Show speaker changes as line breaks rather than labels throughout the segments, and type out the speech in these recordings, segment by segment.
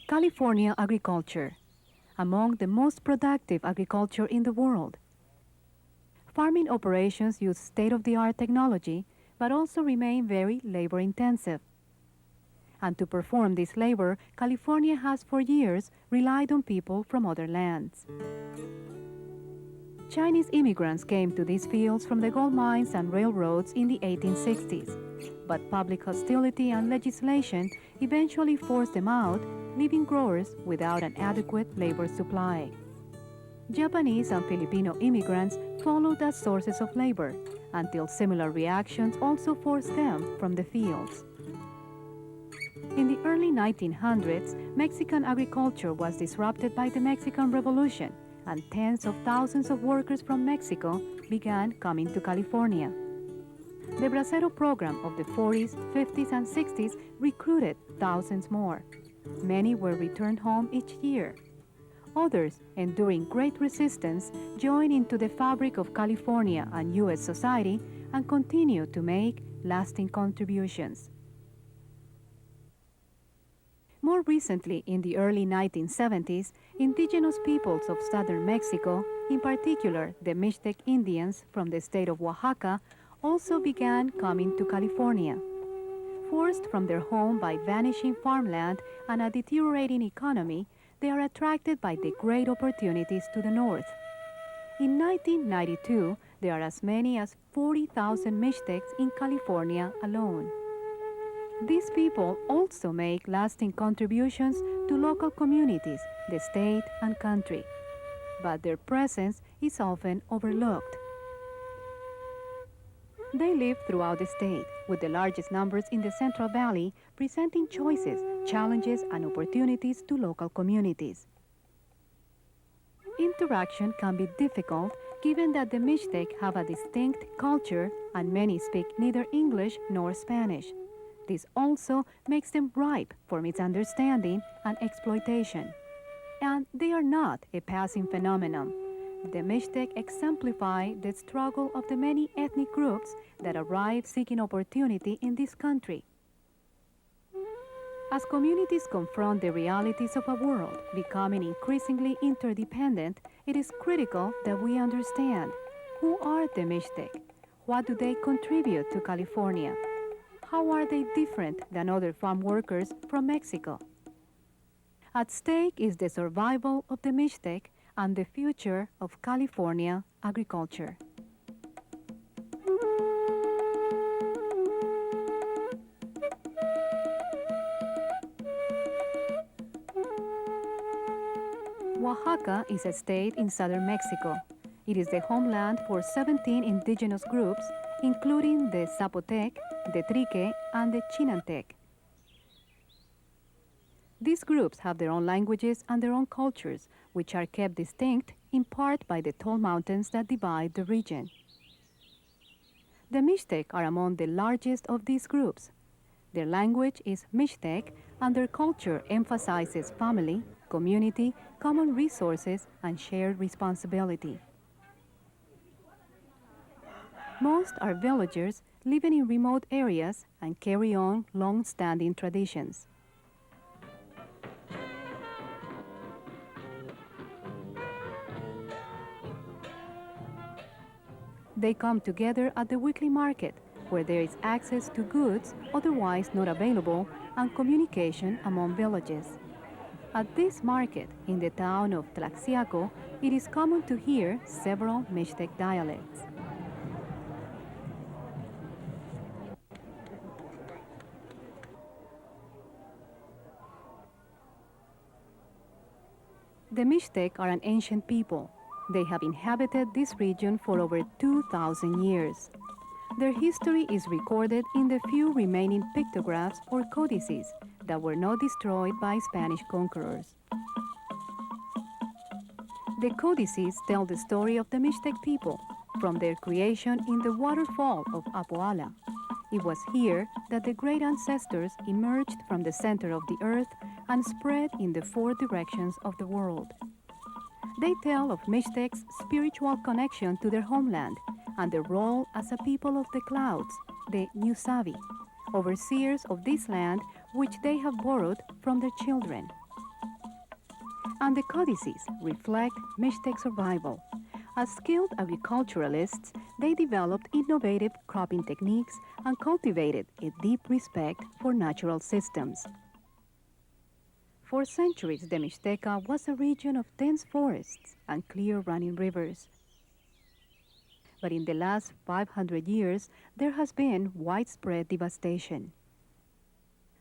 California agriculture, among the most productive agriculture in the world. Farming operations use state-of-the-art technology, but also remain very labor-intensive. And to perform this labor, California has for years relied on people from other lands. Chinese immigrants came to these fields from the gold mines and railroads in the 1860s, but public hostility and legislation eventually forced them out, leaving growers without an adequate labor supply. Japanese and Filipino immigrants followed as sources of labor, until similar reactions also forced them from the fields. In the early 1900s, Mexican agriculture was disrupted by the Mexican Revolution, and tens of thousands of workers from Mexico began coming to California. The Bracero program of the 40s, 50s, and 60s recruited thousands more. Many were returned home each year. Others, enduring great resistance, joined into the fabric of California and U.S. society and continued to make lasting contributions. More recently, in the early 1970s, indigenous peoples of southern Mexico, in particular the Mixtec Indians from the state of Oaxaca, also began coming to California. Forced from their home by vanishing farmland and a deteriorating economy, they are attracted by the great opportunities to the north. In 1992, there are as many as 40,000 Mixtecs in California alone. These people also make lasting contributions to local communities, the state and country, but their presence is often overlooked. They live throughout the state, with the largest numbers in the Central Valley, presenting choices, challenges, and opportunities to local communities. Interaction can be difficult given that the Mixtec have a distinct culture and many speak neither English nor Spanish. This also makes them ripe for misunderstanding and exploitation. And they are not a passing phenomenon. The Mixtec exemplify the struggle of the many ethnic groups that arrive seeking opportunity in this country. As communities confront the realities of a world becoming increasingly interdependent, it is critical that we understand who are the Mixtec, what do they contribute to California, how are they different than other farm workers from Mexico. At stake is the survival of the Mixtec and the future of California agriculture. Oaxaca is a state in southern Mexico. It is the homeland for 17 indigenous groups, including the Zapotec, the Trique, and the Chinantec. These groups have their own languages and their own cultures, which are kept distinct in part by the tall mountains that divide the region. The Mixtec are among the largest of these groups. Their language is Mixtec, and their culture emphasizes family, community, common resources, and shared responsibility. Most are villagers living in remote areas and carry on long-standing traditions. They come together at the weekly market, where there is access to goods otherwise not available and communication among villages. At this market, in the town of Tlaxiaco, it is common to hear several Mixtec dialects. The Mixtec are an ancient people. They have inhabited this region for over 2,000 years. Their history is recorded in the few remaining pictographs or codices that were not destroyed by Spanish conquerors. The codices tell the story of the Mixtec people from their creation in the waterfall of Apoala. It was here that the great ancestors emerged from the center of the earth and spread in the four directions of the world. They tell of Mixtec's spiritual connection to their homeland and their role as a people of the clouds, the Nusavi, overseers of this land which they have borrowed from their children. And the codices reflect Mixtec survival. As skilled agriculturalists, they developed innovative cropping techniques and cultivated a deep respect for natural systems. For centuries, the Mixteca was a region of dense forests and clear running rivers. But in the last 500 years, there has been widespread devastation.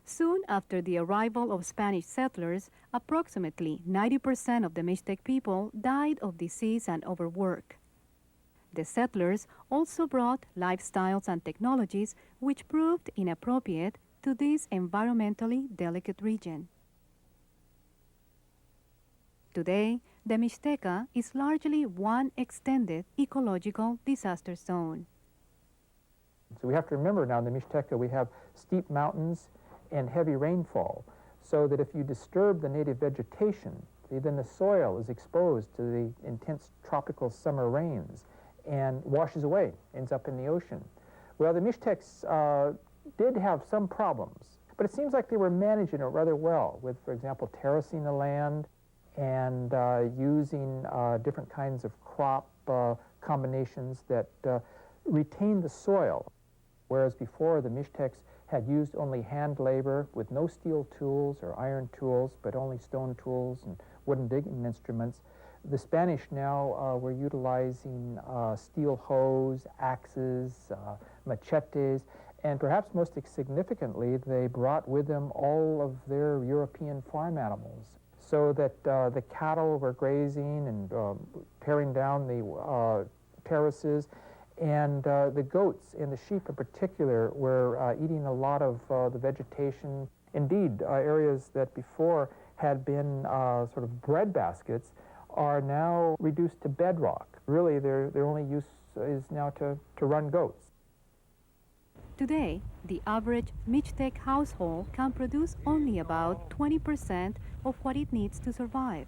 Soon after the arrival of Spanish settlers, approximately 90% of the Mixtec people died of disease and overwork. The settlers also brought lifestyles and technologies which proved inappropriate to this environmentally delicate region. Today, the Mixteca is largely one extended ecological disaster zone.
So we have to remember now in the Mixteca we have steep mountains and heavy rainfall, so that if you disturb the native vegetation, then the soil is exposed to the intense tropical summer rains and washes away, ends up in the ocean. Well, the Mixtecs did have some problems, but it seems like they were managing it rather well with, for example, terracing the land and using different kinds of crop combinations that retain the soil, whereas before the Mixtecs had used only hand labor with no steel tools or iron tools, but only stone tools and wooden digging instruments. The Spanish now were utilizing steel hoes, axes, machetes, and perhaps most significantly, they brought with them all of their European farm animals, so that the cattle were grazing and tearing down the terraces, and the goats and the sheep in particular were eating a lot of the vegetation. Indeed, areas that before had been sort of bread baskets are now reduced to bedrock. Really, their only use is now to run goats.
Today, the average Mixtec household can produce only about 20% of what it needs to survive.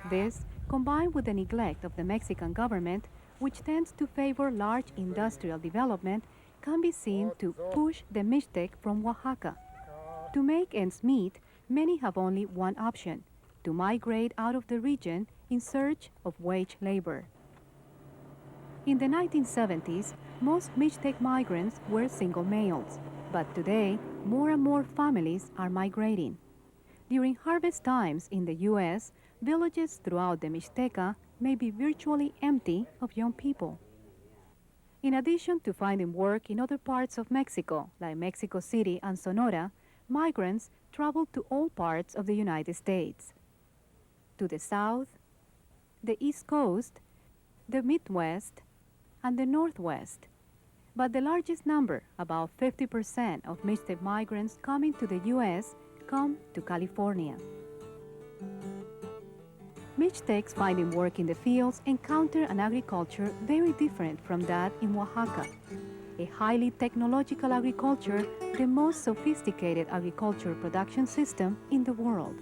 This, combined with the neglect of the Mexican government, which tends to favor large industrial development, can be seen to push the Mixtec from Oaxaca. To make ends meet, many have only one option: to migrate out of the region in search of wage labor. In the 1970s, most Mixtec migrants were single males, but today, more and more families are migrating. During harvest times in the U.S., villages throughout the Mixteca may be virtually empty of young people. In addition to finding work in other parts of Mexico, like Mexico City and Sonora, migrants travel to all parts of the United States. To the south, the East Coast, the Midwest, and the Northwest. But the largest number, about 50% of Mixtec migrants coming to the U.S., come to California. Mixtecs finding work in the fields encounter an agriculture very different from that in Oaxaca. A highly technological agriculture, the most sophisticated agriculture production system in the world.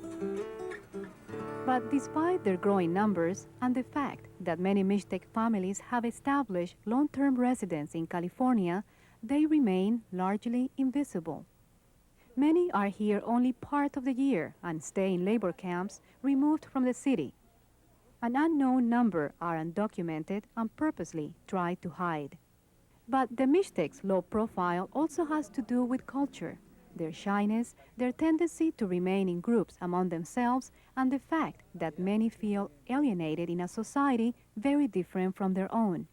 But despite their growing numbers and the fact that many Mixtec families have established long-term residence in California, they remain largely invisible. Many are here only part of the year and stay in labor camps removed from the city. An unknown number are undocumented and purposely try to hide. But the Mixtec's low profile also has to do with culture, their shyness, their tendency to remain in groups among themselves, and the fact that many feel alienated in a society very different from their own.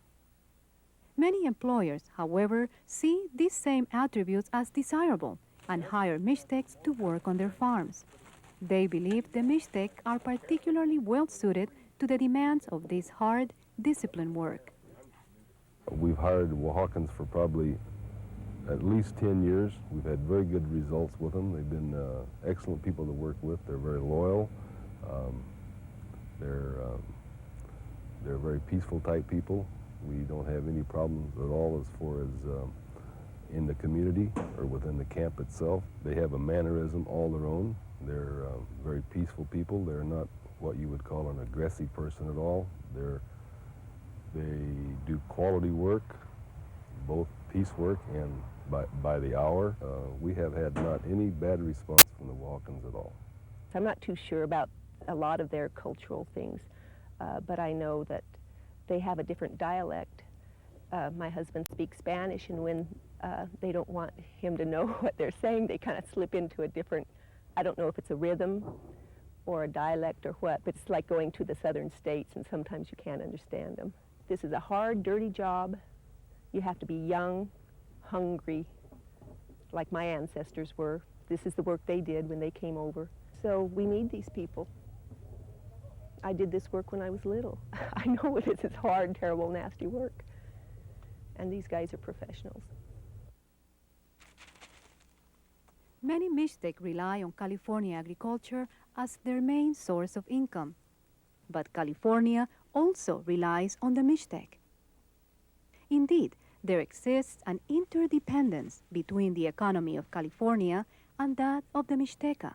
Many employers, however, see these same attributes as desirable and hire Mixtecs to work on their farms. They believe the Mixtec are particularly well suited to the demands of this hard, disciplined work.
We've hired Oaxacans for probably at least 10 years. We've had very good results with them. They've been excellent people to work with. They're very loyal. They're very peaceful type people. We don't have any problems at all as far as in the community or within the camp itself. They have a mannerism all their own. They're very peaceful people. They're not what you would call an aggressive person at all. They do quality work, both piecework and by the hour. We have had not any bad response from the Oaxacans at all.
I'm not too sure about a lot of their cultural things, but I know that they have a different dialect. My husband speaks Spanish, and when they don't want him to know what they're saying, they kind of slip into a different, I don't know if it's a rhythm or a dialect or what, but it's like going to the southern states, and sometimes you can't understand them. This is a hard, dirty job. You have to be young, hungry, like my ancestors were. This is the work they did when they came over. So we need these people. I did this work when I was little. I know it is. It's hard, terrible, nasty work. And these guys are professionals.
Many Mixtec rely on California agriculture as their main source of income. But California also relies on the Mixtec. Indeed, there exists an interdependence between the economy of California and that of the Mixteca.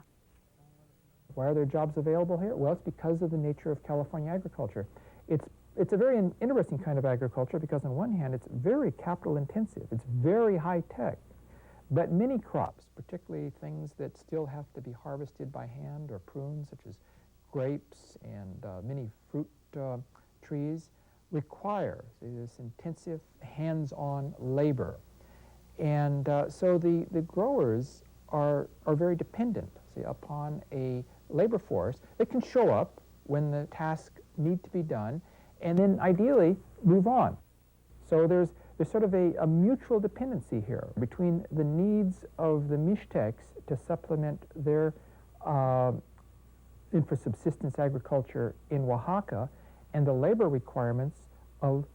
Why are there jobs available here? Well, it's because of the nature of California agriculture. It's a very interesting kind of agriculture because on one hand, it's very capital intensive. It's very high tech. But many crops, particularly things that still have to be harvested by hand or prunes, such as grapes and many fruit trees, require this intensive hands-on labor. And so the growers are very dependent, upon a labor force that can show up when the tasks need to be done and then ideally move on. So there's sort of a mutual dependency here between the needs of the Mixtecs to supplement their for subsistence agriculture in Oaxaca and the labor requirements of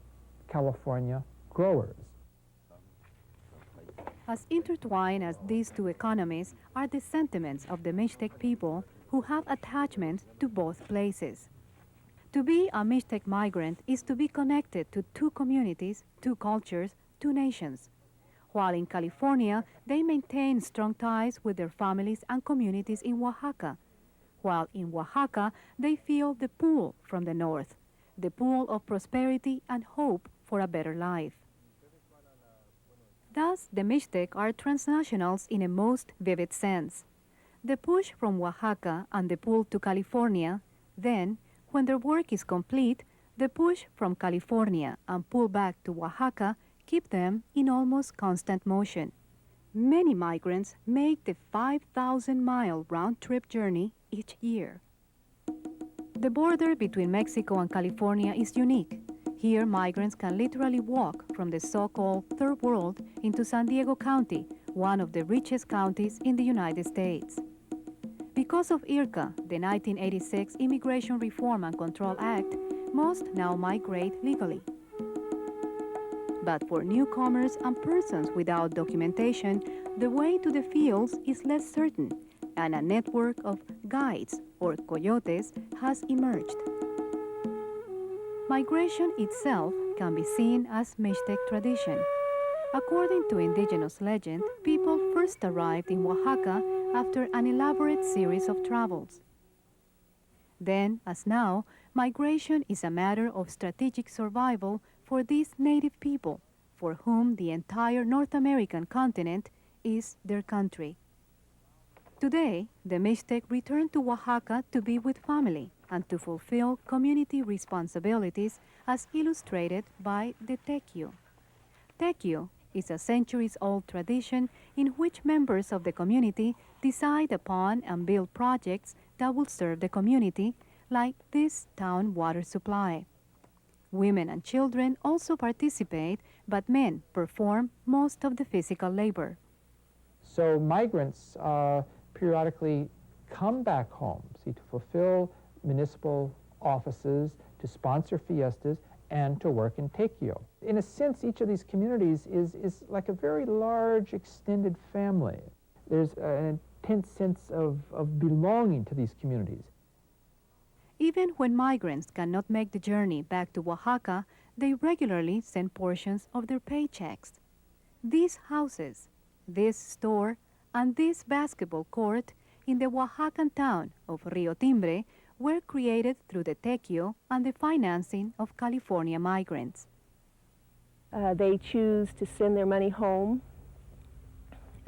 California growers.
As intertwined as these two economies are the sentiments of the Mixtec people who have attachments to both places. To be a Mixtec migrant is to be connected to two communities, two cultures, two nations. While in California, they maintain strong ties with their families and communities in Oaxaca. While in Oaxaca, they feel the pull from the north, the pull of prosperity and hope for a better life. Thus, the Mixtec are transnationals in a most vivid sense. The push from Oaxaca and the pull to California, then, when their work is complete, the push from California and pull back to Oaxaca keep them in almost constant motion. Many migrants make the 5,000-mile round-trip journey each year. The border between Mexico and California is unique. Here, migrants can literally walk from the so-called Third World into San Diego County, one of the richest counties in the United States. Because of IRCA, the 1986 Immigration Reform and Control Act, most now migrate legally. But for newcomers and persons without documentation, the way to the fields is less certain, and a network of guides, or coyotes, has emerged. Migration itself can be seen as Mixtec tradition. According to indigenous legend, people first arrived in Oaxaca after an elaborate series of travels. Then, as now, migration is a matter of strategic survival for these native people, for whom the entire North American continent is their country. Today, the Mixtec return to Oaxaca to be with family and to fulfill community responsibilities as illustrated by the tequio. Tequio is a centuries-old tradition in which members of the community decide upon and build projects that will serve the community, like this town water supply. Women and children also participate, but men perform most of the physical labor.
So migrants periodically come back home, to fulfill municipal offices, to sponsor fiestas, and to work in tequio. In a sense, each of these communities is like a very large extended family. There's an intense sense of belonging to these communities.
Even when migrants cannot make the journey back to Oaxaca, they regularly send portions of their paychecks. These houses, this store, and this basketball court in the Oaxacan town of Rio Timbre were created through the tequio and the financing of California migrants.
They choose to send their money home,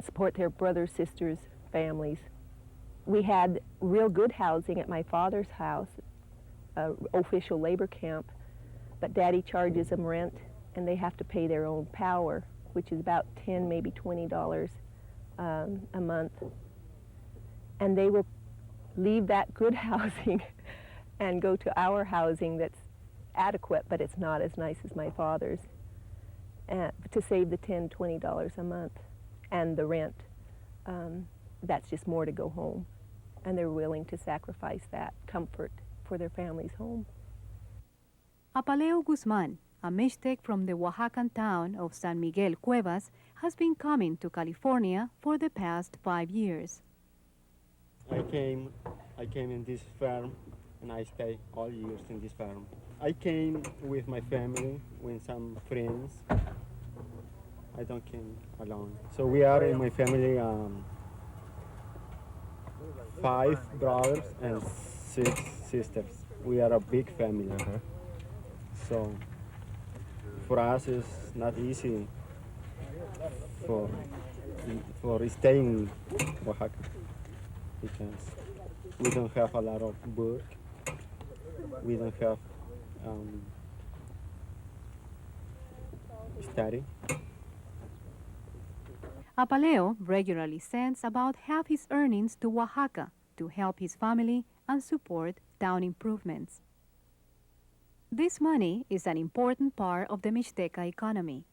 support their brothers, sisters, families. we had real good housing at my father's house, official labor camp, but Daddy charges them rent, and they have to pay their own power, which is about $10, maybe $20 a month. And they will leave that good housing and go to our housing that's adequate, but it's not as nice as my father's, to save the $10, $20 a month. And the rent, that's just more to go home. And they're willing to sacrifice that comfort for their family's home.
Apaleo Guzman, a Mixtec from the Oaxacan town of San Miguel Cuevas, has been coming to California for the past 5 years.
I came in this farm, and I stay all years in this farm. I came with my family, with some friends. I don't came alone. So we are in my family 5 brothers and 6 sisters. We are a big family. So for us it's not easy for staying in Oaxaca, because we don't have a lot of work. We don't have study.
Apaleo regularly sends about half his earnings to Oaxaca to help his family and support town improvements. This money is an important part of the Mixteca economy.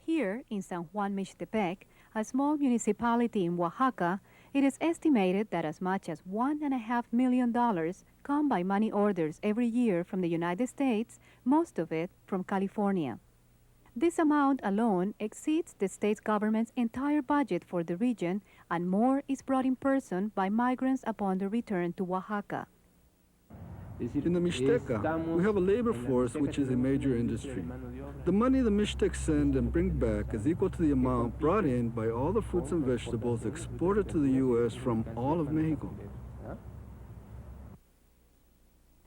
Here in San Juan Mixtepec, a small municipality in Oaxaca, it is estimated that as much as $1.5 million come by money orders every year from the United States, most of it from California. This amount alone exceeds the state government's entire budget for the region, and more is brought in person by migrants upon their return to Oaxaca.
In the Mixteca, we have a labor force which is a major industry. The money the Mixtecs send and bring back is equal to the amount brought in by all the fruits and vegetables exported to the U.S. from all of Mexico.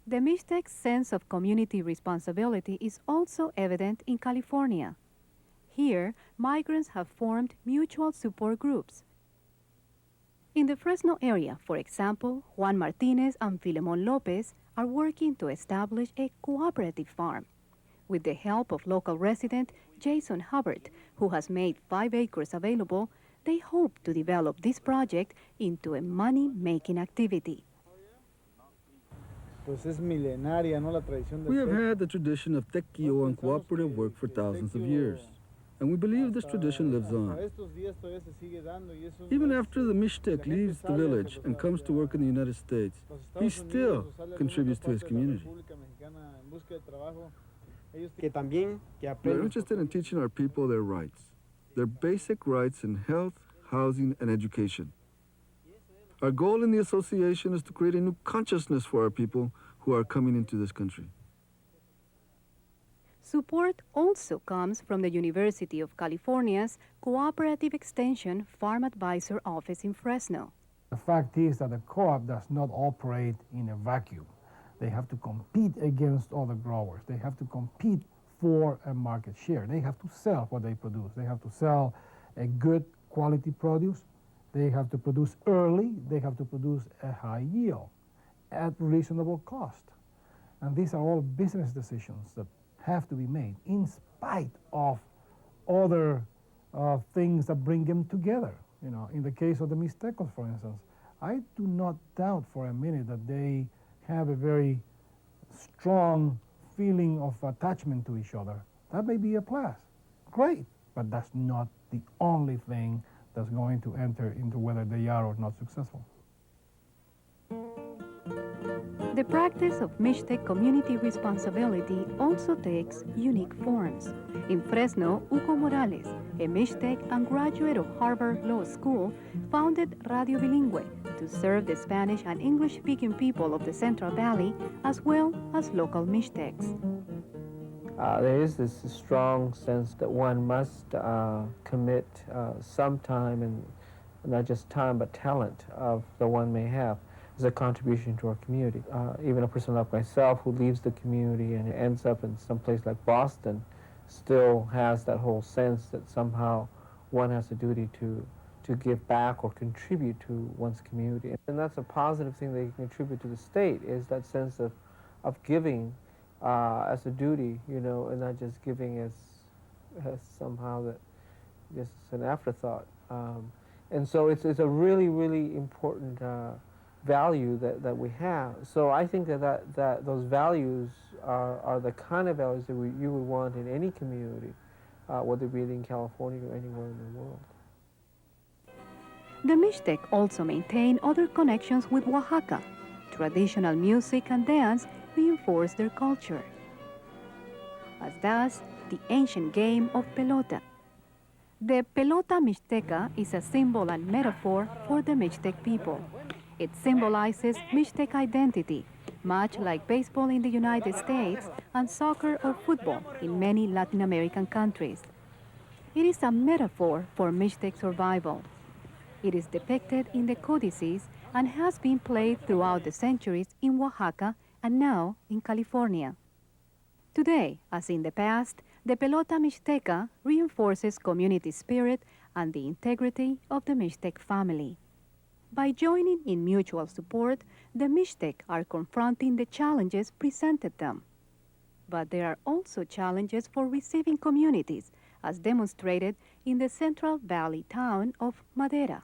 The Mixtec's sense of community responsibility is also evident in California. Here, migrants have formed mutual support groups. In the Fresno area, for example, Juan Martinez and Filemon Lopez are working to establish a cooperative farm. With the help of local resident Jason Hubbard, who has made 5 acres available, they hope to develop this project into a money-making activity.
We have had the tradition of tequio and cooperative work for thousands of years, and we believe this tradition lives on. Even after the Mixtec leaves the village and comes to work in the United States, he still contributes to his community. We're interested in teaching our people their rights, their basic rights in health, housing, and education. Our goal in the association is to create a new consciousness for our people who are coming into this country.
Support also comes from the University of California's Cooperative Extension Farm Advisor Office in Fresno.
The fact is that the co-op does not operate in a vacuum. They have to compete against other growers. They have to compete for a market share. They have to sell what they produce. They have to sell a good quality produce. They have to produce early. They have to produce a high yield at reasonable cost. And these are all business decisions that have to be made in spite of other things that bring them together. You know, in the case of the Mixtecos, for instance, I do not doubt for a minute that they have a very strong feeling of attachment to each other. That may be a plus. Great, but that's not the only thing that's going to enter into whether they are or not successful.
The practice of Mixtec community responsibility also takes unique forms. In Fresno, Hugo Morales, a Mixtec and graduate of Harvard Law School, founded Radio Bilingüe to serve the Spanish and English-speaking people of the Central Valley, as well as local Mixtecs.
There is this strong sense that one must commit some time, and not just time, but talent of the one may have as a contribution to our community. Even a person like myself who leaves the community and ends up in some place like Boston still has that whole sense that somehow one has a duty to to give back or contribute to one's community. And that's a positive thing they can contribute to the state, is that sense of giving as a duty, you know, and not just giving as somehow that just an afterthought. And so it's a really, really important value that we have. So I think that those values are the kind of values that you would want in any community, whether it be in California or anywhere in the world.
The Mixtec also maintain other connections with Oaxaca. Traditional music and dance reinforce their culture, as does the ancient game of pelota. The pelota mixteca is a symbol and metaphor for the Mixtec people. It symbolizes Mixtec identity, much like baseball in the United States and soccer or football in many Latin American countries. It is a metaphor for Mixtec survival. It is depicted in the codices and has been played throughout the centuries in Oaxaca and now in California. Today, as in the past, the pelota mixteca reinforces community spirit and the integrity of the Mixtec family. By joining in mutual support, the Mixtec are confronting the challenges presented them. But there are also challenges for receiving communities, as demonstrated in the Central Valley town of Madera.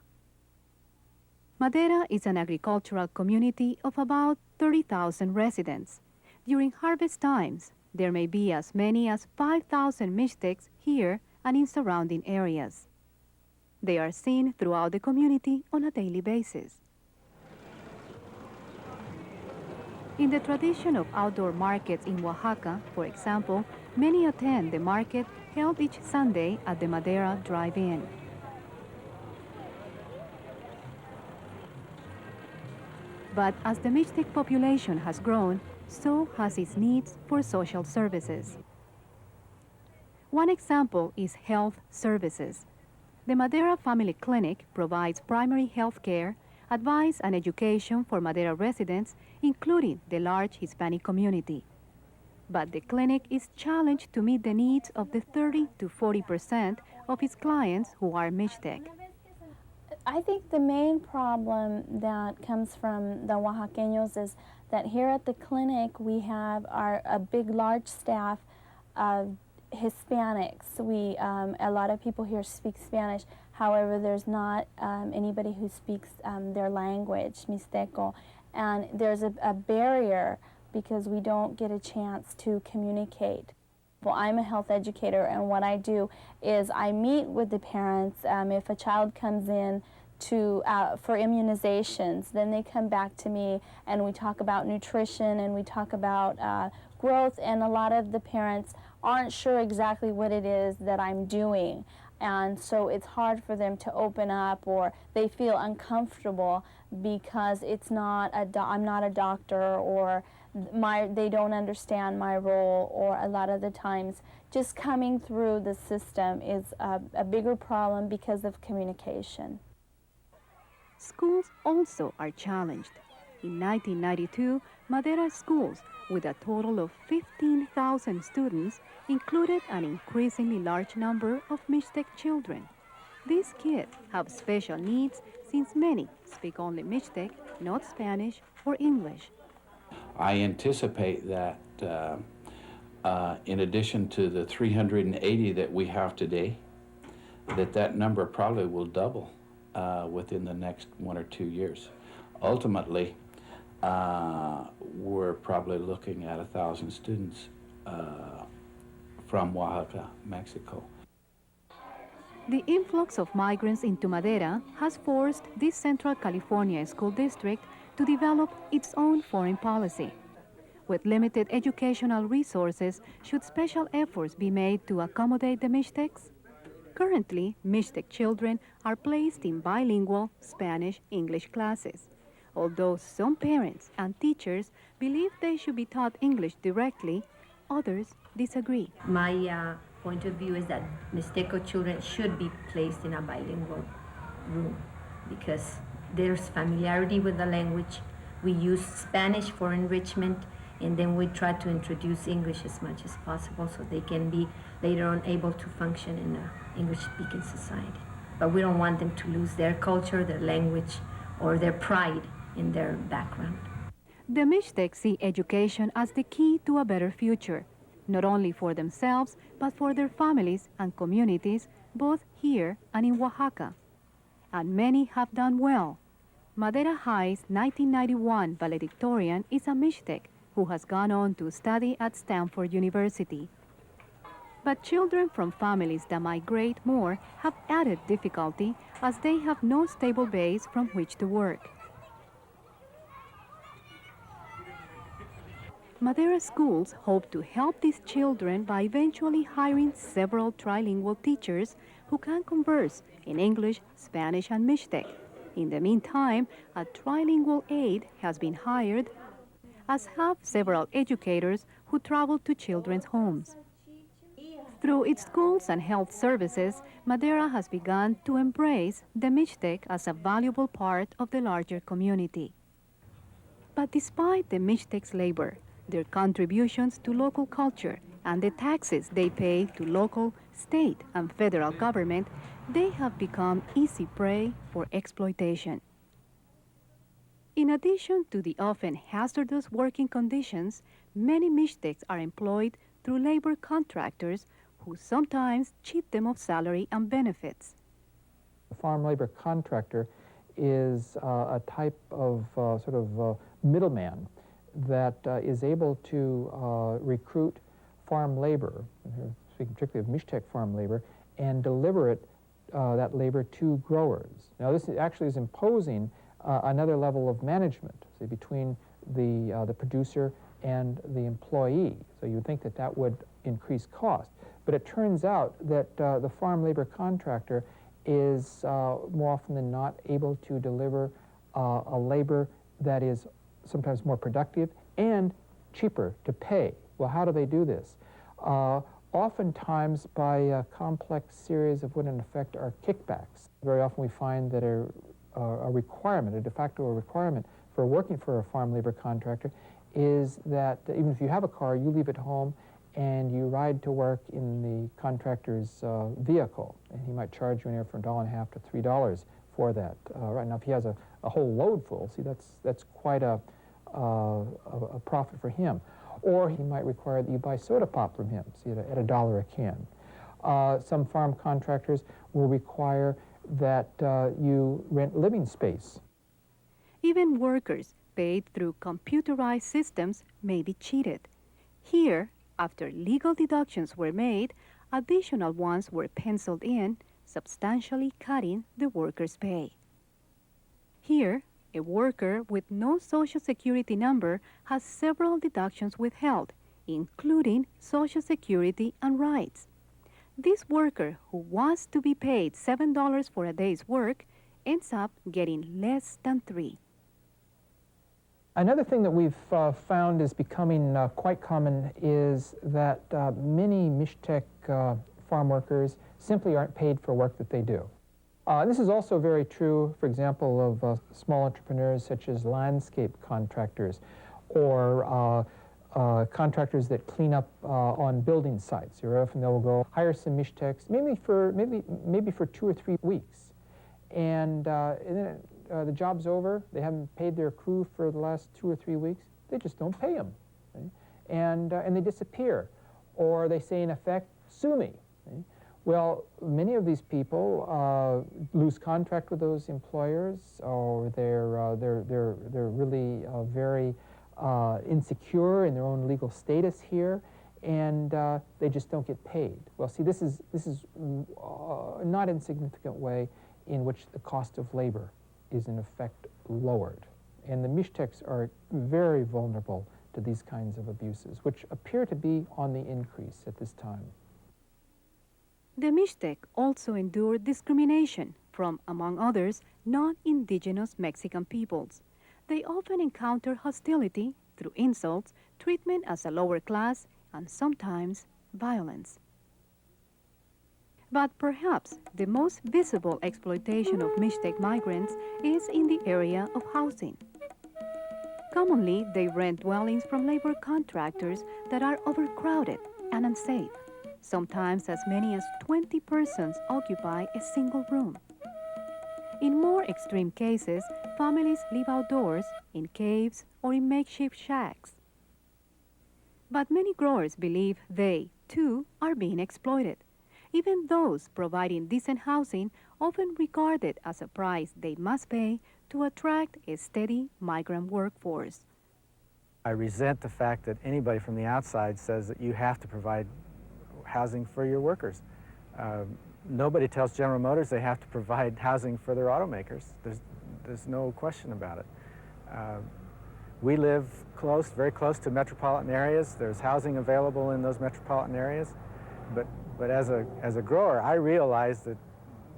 Madera is an agricultural community of about 30,000 residents. During harvest times, there may be as many as 5,000 Mixtecs here and in surrounding areas. They are seen throughout the community on a daily basis. In the tradition of outdoor markets in Oaxaca, for example, many attend the market held each Sunday at the Madera Drive-In. But as the Mixtec population has grown, so has its needs for social services. One example is health services. The Madera Family Clinic provides primary health care, advice and education for Madera residents, including the large Hispanic community. But the clinic is challenged to meet the needs of the 30 to 40% of its clients who are Mixtec.
I think the main problem that comes from the Oaxaqueños is that here at the clinic we have a big, large staff of Hispanics. A lot of people here speak Spanish. However, there's not anybody who speaks their language, Mixteco, and there's a barrier because we don't get a chance to communicate. Well, I'm a health educator, and what I do is I meet with the parents. If a child comes in for immunizations, then they come back to me and we talk about nutrition and we talk about growth, and a lot of the parents aren't sure exactly what it is that I'm doing, and so it's hard for them to open up, or they feel uncomfortable because it's not I'm not a doctor, or they don't understand my role, or a lot of the times just coming through the system is a bigger problem because of communication.
Schools also are challenged. In 1992, Madera schools, with a total of 15,000 students, included an increasingly large number of Mixtec children. These kids have special needs since many speak only Mixtec, not Spanish or English.
I anticipate that in addition to the 380 that we have today, that number probably will double within the next 1 or 2 years. Ultimately, we're probably looking at 1,000 students from Oaxaca, Mexico.
The influx of migrants into Madera has forced this Central California school district to develop its own foreign policy. With limited educational resources, should special efforts be made to accommodate the Mixtecs? Currently, Mixtec children are placed in bilingual Spanish-English classes, although some parents and teachers believe they should be taught English directly, others disagree.
My point of view is that Mixteco children should be placed in a bilingual room because there's familiarity with the language. We use Spanish for enrichment, and then we try to introduce English as much as possible so they can be later on able to function in an English-speaking society. but we don't want them to lose their culture, their language, or their pride in their background.
The Mixtecs see education as the key to a better future, not only for themselves, but for their families and communities, both here and in Oaxaca. And many have done well. Madera High's 1991 valedictorian is a Mixtec who has gone on to study at Stanford University. But children from families that migrate more have added difficulty as they have no stable base from which to work. Madera schools hope to help these children by eventually hiring several trilingual teachers who can converse in English, Spanish, and Mixtec. In the meantime, a trilingual aide has been hired, as have several educators who travel to children's homes. Through its schools and health services, Madera has begun to embrace the Mixtec as a valuable part of the larger community. But despite the Mixtec's labor, their contributions to local culture, and the taxes they pay to local, state, and federal government, they have become easy prey for exploitation. In addition to the often hazardous working conditions, many Mixtecs are employed through labor contractors who sometimes cheat them of salary and benefits.
The farm labor contractor is a type of middleman that is able to recruit farm labor, speaking particularly of Mixtec farm labor, and deliver it, that labor to growers. Now this actually is imposing another level of management, say, between the producer and the employee. So you would think that that would increase cost. But it turns out that the farm labor contractor is more often than not able to deliver a labor that is sometimes more productive and cheaper to pay. Well, how do they do this? Oftentimes by a complex series of what in effect are kickbacks. Very often we find that a requirement, a de facto requirement for working for a farm labor contractor is that even if you have a car, you leave it home and you ride to work in the contractor's vehicle. And he might charge you anywhere from $1.50 to $3 for that. Right now, if he has a whole load full, see, that's quite a profit for him. Or he might require that you buy soda pop from him, see, at $1 a can. Some farm contractors will require that you rent living space.
Even workers paid through computerized systems may be cheated. Here, after legal deductions were made, additional ones were penciled in, substantially cutting the worker's pay. Here, a worker with no Social Security number has several deductions withheld, including Social Security and rights. This worker, who was to be paid $7 for a day's work, ends up getting less than $3.
Another thing that we've found is becoming quite common is that many Mixtec farm workers simply aren't paid for work that they do. This is also very true, for example, of small entrepreneurs such as landscape contractors or contractors that clean up on building sites. Very often they'll go hire some Mixtecs, maybe for 2 or 3 weeks, and then the job's over. They haven't paid their crew for the last 2 or 3 weeks. They just don't pay them, right? And they disappear, or they say in effect, "Sue me." Right? Well, many of these people lose contract with those employers, or they're really very insecure in their own legal status here, and they just don't get paid. Well, see, this is a not insignificant way in which the cost of labor is in effect lowered, and the Mixtecs are very vulnerable to these kinds of abuses, which appear to be on the increase at this time.
The Mixtec also endure discrimination from, among others, non-indigenous Mexican peoples. They often encounter hostility through insults, treatment as a lower class, and sometimes violence. But perhaps the most visible exploitation of Mixtec migrants is in the area of housing. Commonly, they rent dwellings from labor contractors that are overcrowded and unsafe. Sometimes as many as 20 persons occupy a single room. In more extreme cases, families live outdoors, in caves, or in makeshift shacks. But many growers believe they, too, are being exploited. Even those providing decent housing often regard it as a price they must pay to attract a steady migrant workforce.
I resent the fact that anybody from the outside says that you have to provide housing for your workers. Nobody tells General Motors they have to provide housing for their automakers. There's no question about it. We live close, very close to metropolitan areas. There's housing available in those metropolitan areas. But as a grower, I realize that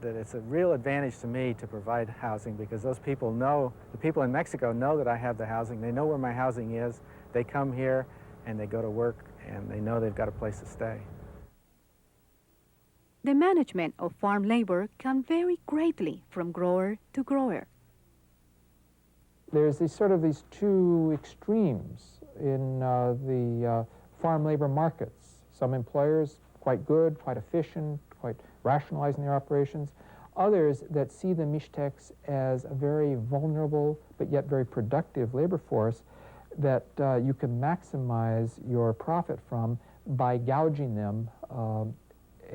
it's a real advantage to me to provide housing because those people know, the people in Mexico know that I have the housing. They know where my housing is. They come here and they go to work and they know they've got a place to stay.
The management of farm labor can vary greatly from grower to grower.
There's these two extremes in the farm labor markets. Some employers quite good, quite efficient, quite rationalizing their operations. Others that see the Mixtecs as a very vulnerable but yet very productive labor force that you can maximize your profit from by gouging them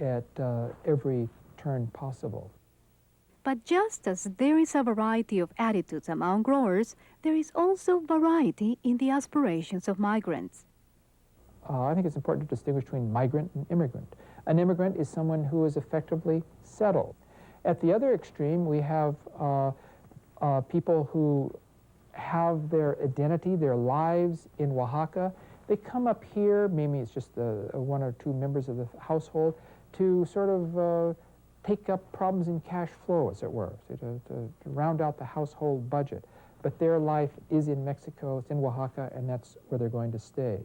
at every turn possible.
But just as there is a variety of attitudes among growers, there is also variety in the aspirations of migrants.
I think it's important to distinguish between migrant and immigrant. An immigrant is someone who is effectively settled. At the other extreme, we have people who have their identity, their lives in Oaxaca. They come up here, maybe it's just one or two members of the household, to sort of take up problems in cash flow, as it were, to round out the household budget. But their life is in Mexico, it's in Oaxaca, and that's where they're going to stay.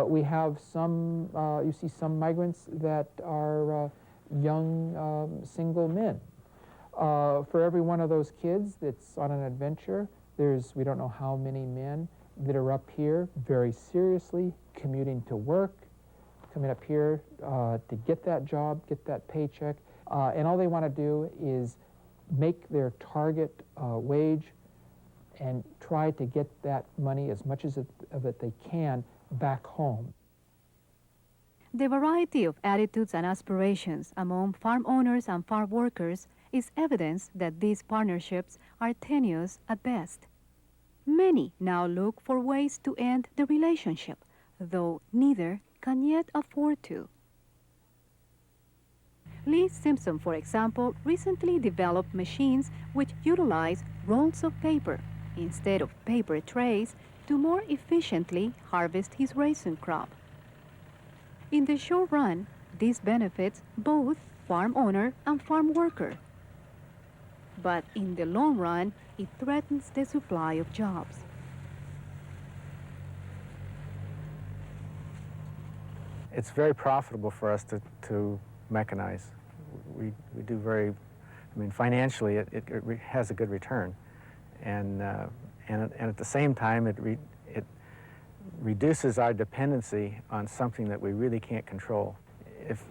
We have some, you see some migrants that are young single men. For every one of those kids that's on an adventure, there's, we don't know how many men that are up here very seriously commuting to work, coming up here to get that job, get that paycheck, and all they want to do is make their target wage and try to get that money, as much of it they can, back home.
The variety of attitudes and aspirations among farm owners and farm workers is evidence that these partnerships are tenuous at best. Many now look for ways to end the relationship, though neither can yet afford to. Lee Simpson, for example, recently developed machines which utilize rolls of paper instead of paper trays to more efficiently harvest his raisin crop. In the short run, this benefits both farm owner and farm worker. But in the long run, it threatens the supply of jobs.
It's very profitable for us to mechanize. We do very, I mean, financially it has a good return. And at the same time, it reduces our dependency on something that we really can't control.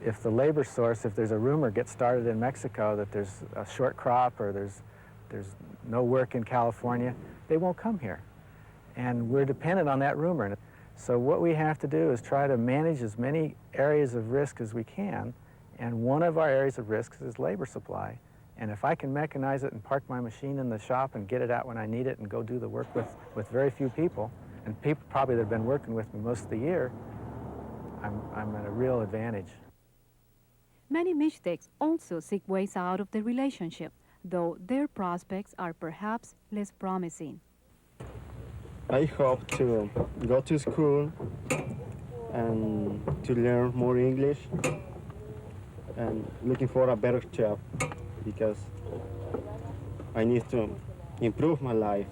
If the labor source, if there's a rumor gets started in Mexico that there's a short crop or there's no work in California, they won't come here. And we're dependent on that rumor. So what we have to do is try to manage as many areas of risk as we can, and one of our areas of risk is labor supply. And if I can mechanize it and park my machine in the shop and get it out when I need it and go do the work with very few people, and people probably that have been working with me most of the year, I'm at a real advantage.
Many Mixtecs also seek ways out of the relationship, though their prospects are perhaps less promising.
I hope to go to school and to learn more English and looking for a better job because I need to improve my life.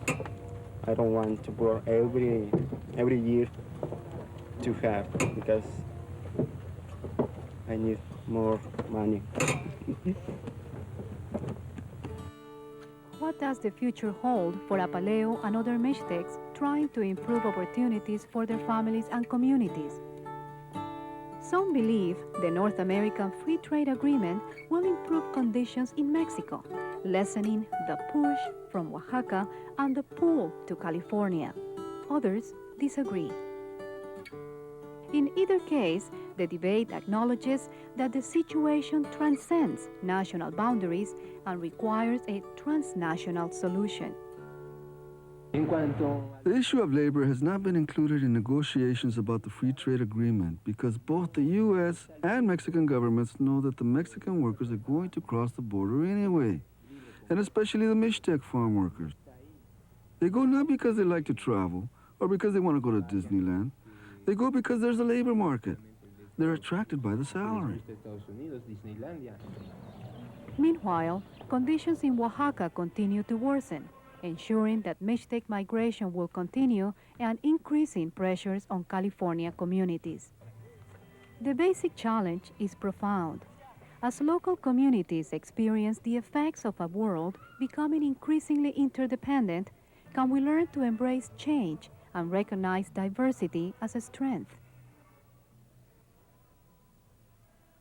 I don't want to work every year to have because I need more money.
What does the future hold for Apaleo and other Mixtecs trying to improve opportunities for their families and communities? Some believe the North American Free Trade Agreement will improve conditions in Mexico, lessening the push from Oaxaca and the pull to California. Others disagree. In either case, the debate acknowledges that the situation transcends national boundaries and requires a transnational solution.
The issue of labor has not been included in negotiations about the free trade agreement because both the U.S. and Mexican governments know that the Mexican workers are going to cross the border anyway, and especially the Mixtec farm workers. They go not because they like to travel or because they want to go to Disneyland. They go because there's a labor market. They're attracted by the salary.
Meanwhile, conditions in Oaxaca continue to worsen, ensuring that Mixtec migration will continue and increasing pressures on California communities. The basic challenge is profound. As local communities experience the effects of a world becoming increasingly interdependent, can we learn to embrace change and recognize diversity as a strength?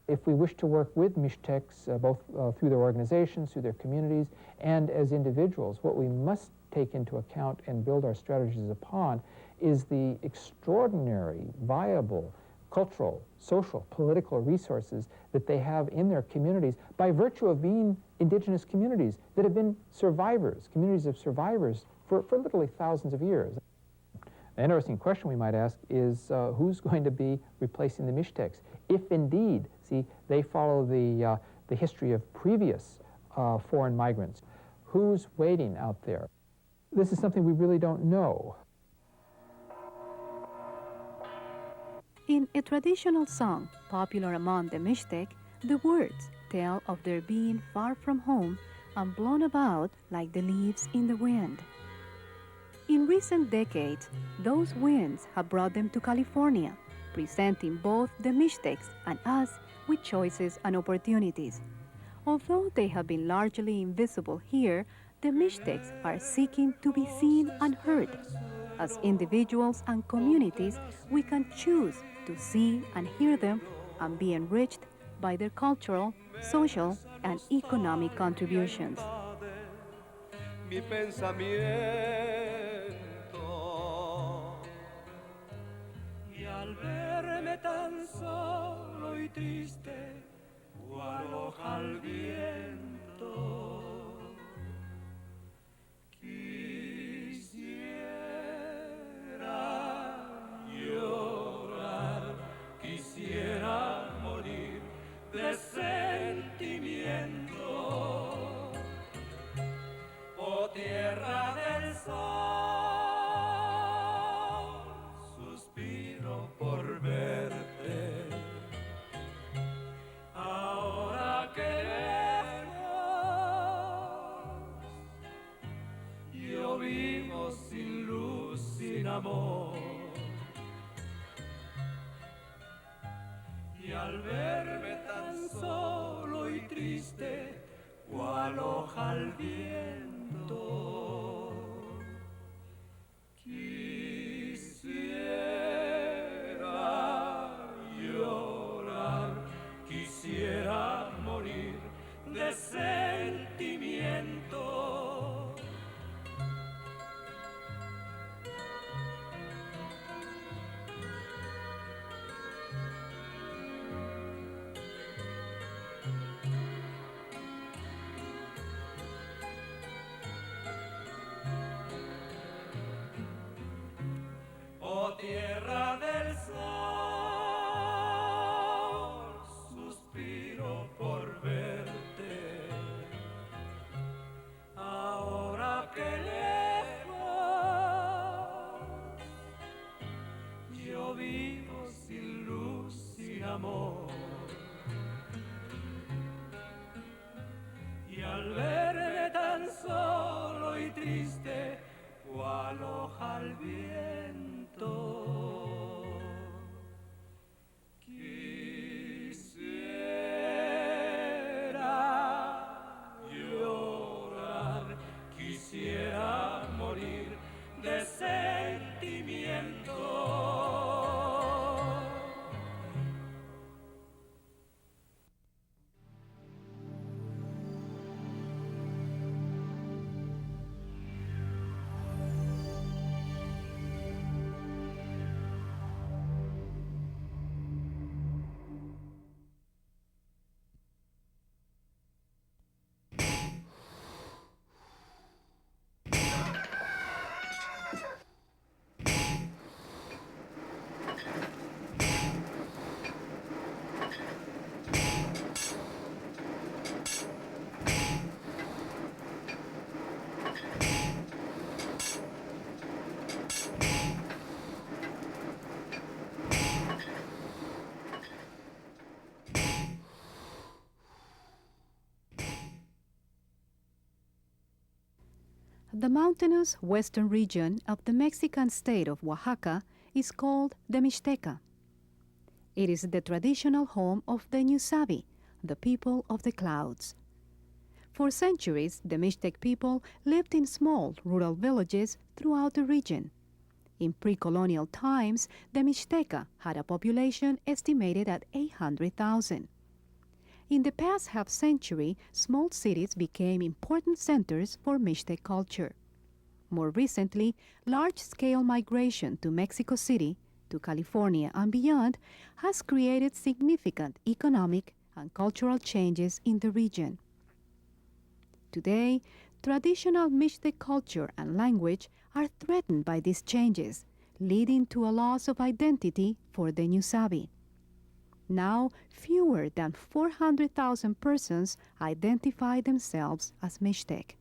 If we wish to work with Mixtecs, both through their organizations, through their communities, and as individuals, what we must take into account and build our strategies upon is the extraordinary, viable, cultural, social, political resources that they have in their communities by virtue of being indigenous communities that have been survivors, communities of survivors for literally thousands of years. An interesting question we might ask is who's going to be replacing the Mixtecs? If indeed, see, they follow the history of previous foreign migrants, who's waiting out there? This is something we really don't know.
In a traditional song popular among the Mixtec, the words tell of their being far from home and blown about like the leaves in the wind. In recent decades, those winds have brought them to California, presenting both the Mixtecs and us with choices and opportunities. Although they have been largely invisible here, the Mixtecs are seeking to be seen and heard. As individuals and communities, we can choose to see and hear them and be enriched by their cultural, social, and economic contributions.
Mi pensamiento, y al verme tan solo y triste, cual hoja al viento, quisiera llorar, quisiera morir de sentimiento. Oh tierra del sol, suspiro por verte. Ahora que lejos yo vivo sin luz, sin amor. Y al verme tan solo y triste, cual hoja al viento, quisiera llorar, quisiera morir de sentimiento. Tierra del sol, suspiro por verte. Ahora que lejos yo vivo sin luz, sin amor. Y al verme tan solo y triste, cual hoja al viento, quisiera llorar, quisiera morir de sentimiento.
The mountainous western region of the Mexican state of Oaxaca is called the Mixteca. It is the traditional home of the Ñusabi, the people of the clouds. For centuries, the Mixtec people lived in small rural villages throughout the region. In pre-colonial times, the Mixteca had a population estimated at 800,000. In the past half-century, small cities became important centers for Mixtec culture. More recently, large-scale migration to Mexico City, to California and beyond, has created significant economic and cultural changes in the region. Today, traditional Mixtec culture and language are threatened by these changes, leading to a loss of identity for the Ñusabi. Now, fewer than 400,000 persons identify themselves as Mixtec.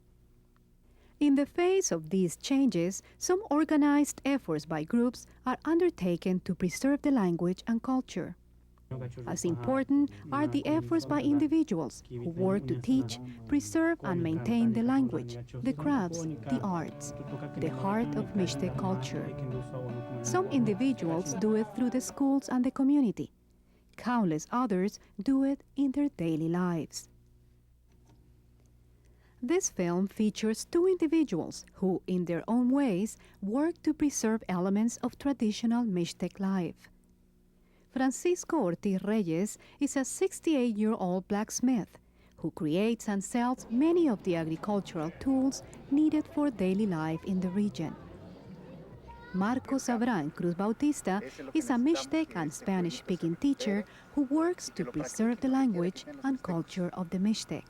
In the face of these changes, some organized efforts by groups are undertaken to preserve the language and culture. As important are the efforts by individuals who work to teach, preserve, and maintain the language, the crafts, the arts, the heart of Mixtec culture. Some individuals do it through the schools and the community. Countless others do it in their daily lives. This film features two individuals who, in their own ways, work to preserve elements of traditional Mixtec life. Francisco Ortiz Reyes is a 68-year-old blacksmith who creates and sells many of the agricultural tools needed for daily life in the region. Marcos Abraham Cruz Bautista is a Mixtec and Spanish-speaking teacher who works to preserve the language and culture of the Mixtec.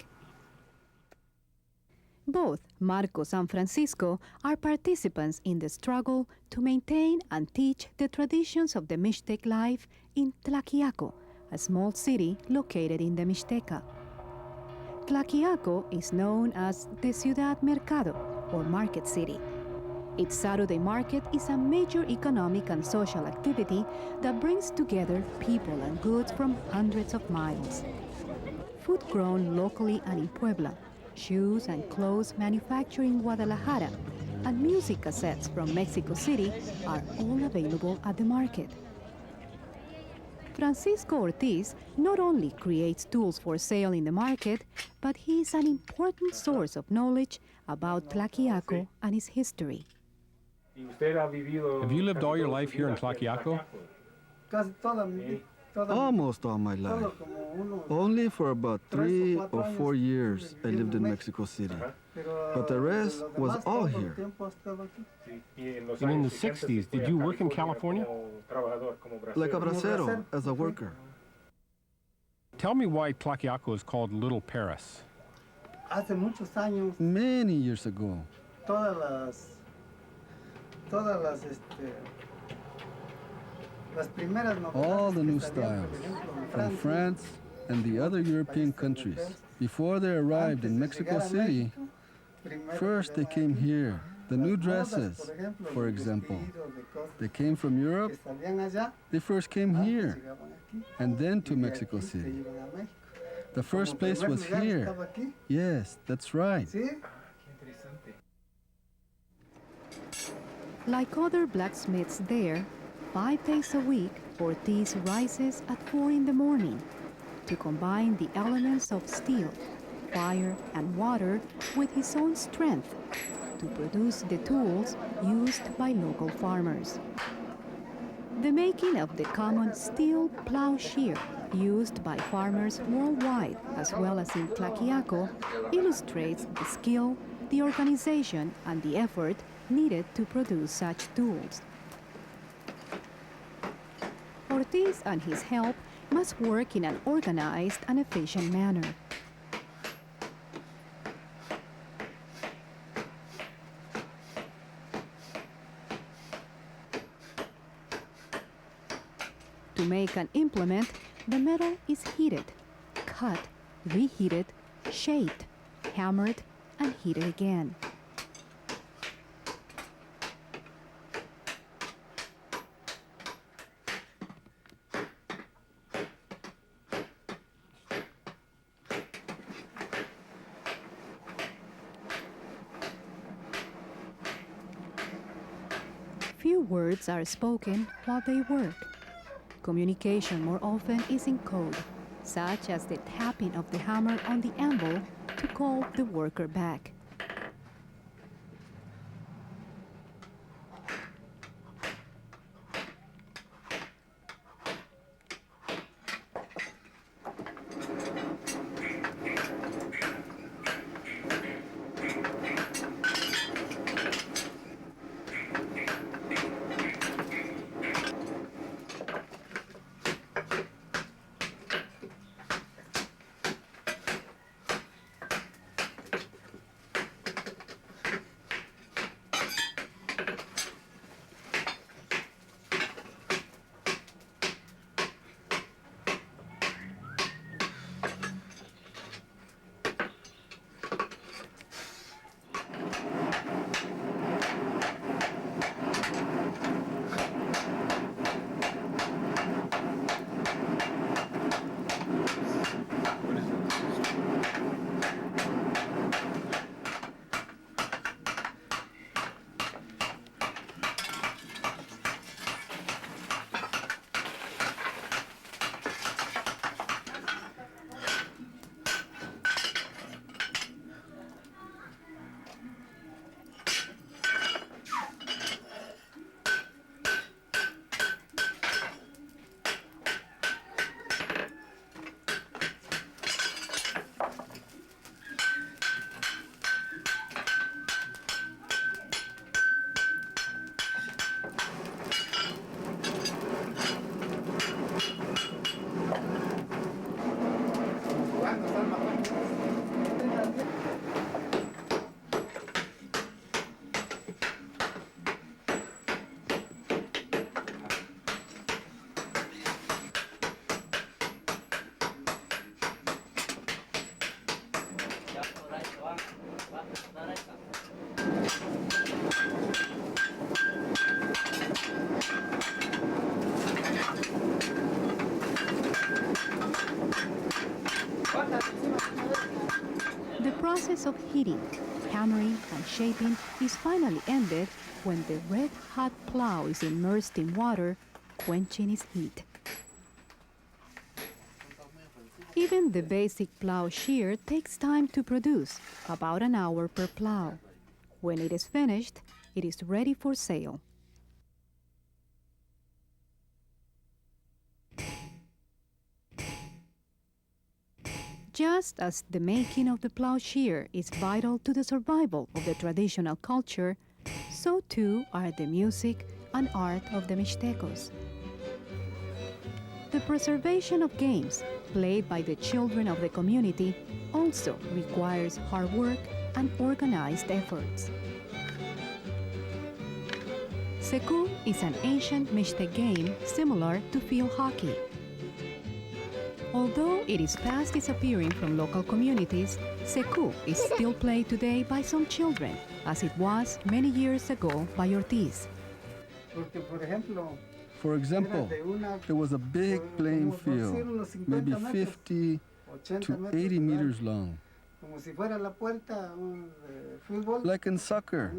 Both Marcos and Francisco are participants in the struggle to maintain and teach the traditions of the Mixtec life in Tlaquiaco, a small city located in the Mixteca. Tlaquiaco is known as the Ciudad Mercado, or Market City. Its Saturday market is a major economic and social activity that brings together people and goods from hundreds of miles. Food grown locally and in Puebla, shoes and clothes manufactured in Guadalajara, and music cassettes from Mexico City are all available at the market. Francisco Ortiz not only creates tools for sale in the market, but he is an important source of knowledge about Tlaquiaco and its history.
Have you lived all your life here in Tlaquiaco?
Almost all my life. Only for about 3 or 4 years I lived in Mexico City. But the rest was all here.
And in the 60s, did you work in California?
Like a bracero, as a worker.
Tell me why Tlaquiaco is called Little Paris.
Many years ago, all the new styles from France and the other European countries, before they arrived in Mexico City, first they came here. The new dresses, for example, they came from Europe. They first came here and then to Mexico City. The first place was here. Yes, that's right.
Like other blacksmiths there, 5 days a week, Ortiz rises at 4 in the morning to combine the elements of steel, fire, and water with his own strength to produce the tools used by local farmers. The making of the common steel plowshare used by farmers worldwide, as well as in Tlaquiaco, illustrates the skill, the organization, and the effort needed to produce such tools. Ortiz and his help must work in an organized and efficient manner. To make an implement, the metal is heated, cut, reheated, shaped, hammered, and heated again. Few words are spoken while they work. Communication more often is in code, such as the tapping of the hammer on the anvil to call the worker back. The process of heating, hammering, and shaping is finally ended when the red-hot plow is immersed in water, quenching its heat. Even the basic plow shear takes time to produce, about an hour per plow. When it is finished, it is ready for sale. Just as the making of the plowshare is vital to the survival of the traditional culture, so too are the music and art of the Mixtecos. The preservation of games played by the children of the community also requires hard work and organized efforts. Seku is an ancient Mixtec game similar to field hockey. Although it is fast disappearing from local communities, Seku is still played today by some children, as it was many years ago by Ortiz.
For example, there was a big playing field, maybe 50 to 80 meters long. Like in soccer,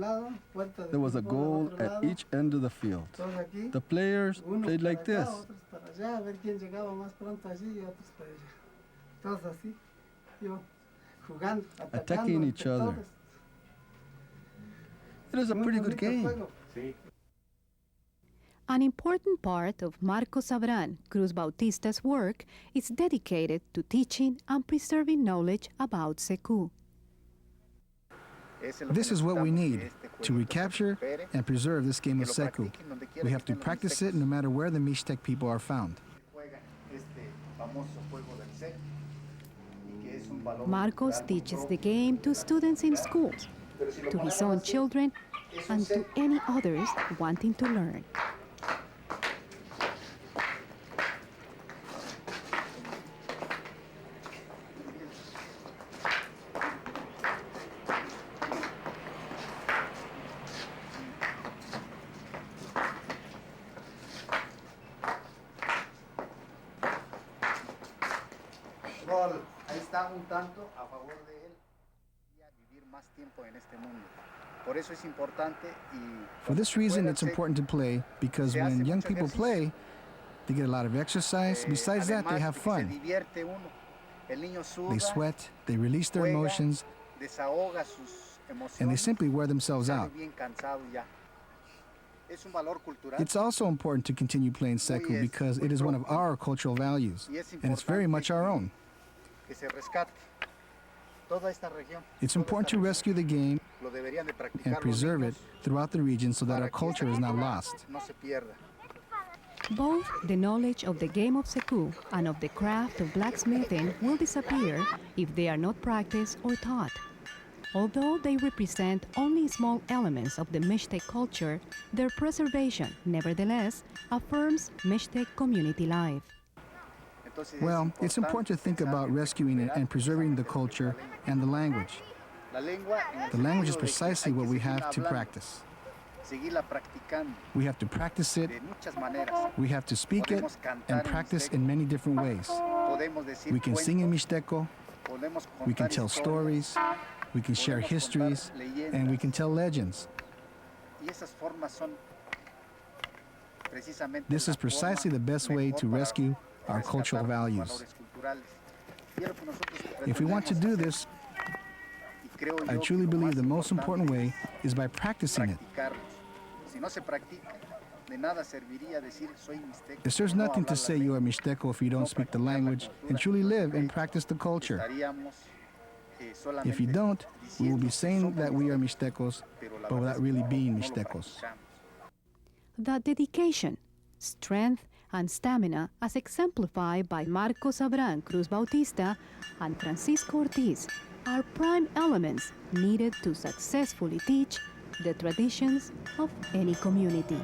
there was a goal at each end of the field. The players played like this. Attacking each other. It is a pretty good game.
An important part of Marcos Sabran Cruz Bautista's work is dedicated to teaching and preserving knowledge about Seku.
This is what we need, to recapture and preserve this game of Seku. We have to practice it no matter where the Mixtec people are found.
Marcos teaches the game to students in schools, to his own children, and to any others wanting to learn.
Ahí está un tanto a favor de él y a vivir más tiempo en este mundo.
For this reason, it's important to play, because when young people play, they get a lot of exercise. Besides that, they have fun. They sweat, they release their emotions, and they simply wear themselves out. It's also important to continue playing secu because it is one of our cultural values, and it's very much our own. It's important to rescue the game and preserve it throughout the region so that our culture is not lost.
Both the knowledge of the game of secu and of the craft of blacksmithing will disappear if they are not practiced or taught. Although they represent only small elements of the Mixtec culture, their preservation, nevertheless, affirms Mixtec community life.
Well, it's important to think about rescuing it and preserving the culture and the language. The language is precisely what we have to practice. We have to practice it, we have to speak it, and practice in many different ways. We can sing in Mixteco, we can tell stories, we can share histories, and we can tell legends. This is precisely the best way to rescue our cultural values. If we want to do this, I truly believe the most important way is by practicing it. It serves nothing to say you are Mixteco if you don't speak the language and truly live and practice the culture. If you don't, we will be saying that we are Mixtecos, but without really being Mixtecos.
The dedication, strength, and stamina, as exemplified by Marcos Abraham Cruz Bautista and Francisco Ortiz, are prime elements needed to successfully teach the traditions of any community.